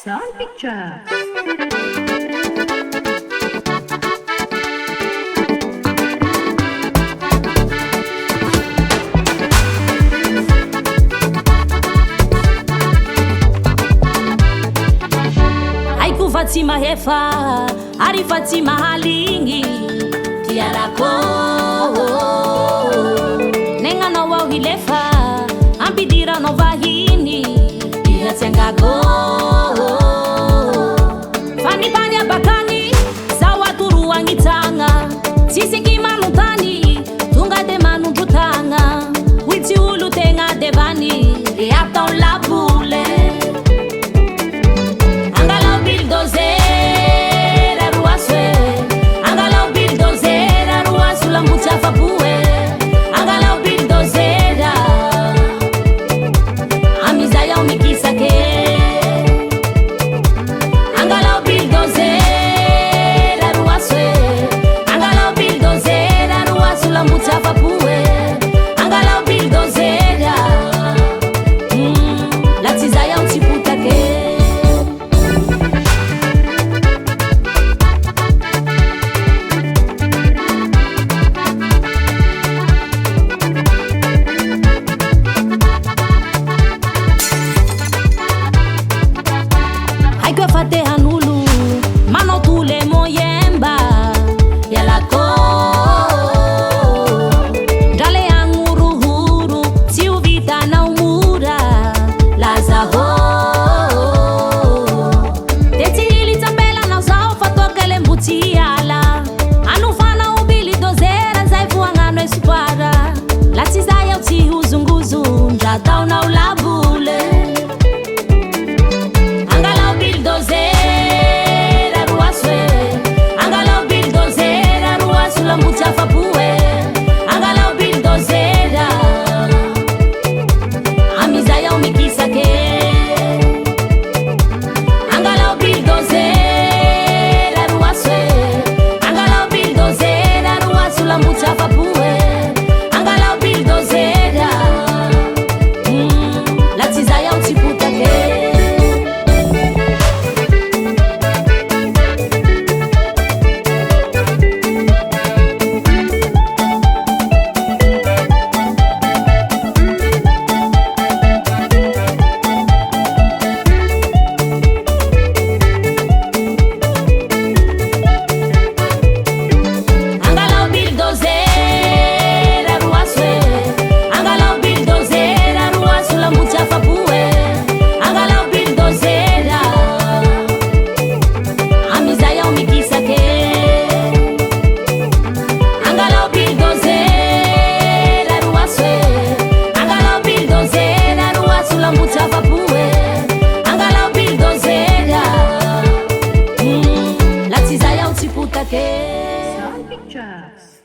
Sound Picture. Haiko fa tsy mahefa ary fa tsy mahaligny tiarako nenganao ao hilefa ampidiranao vahiny ihatsiangako fanipany abakany zao atoroagny tsagna tsisiky manontany tonga de manondrotagna hoy tsy olo tegna devany e atao labole Sound Pictures.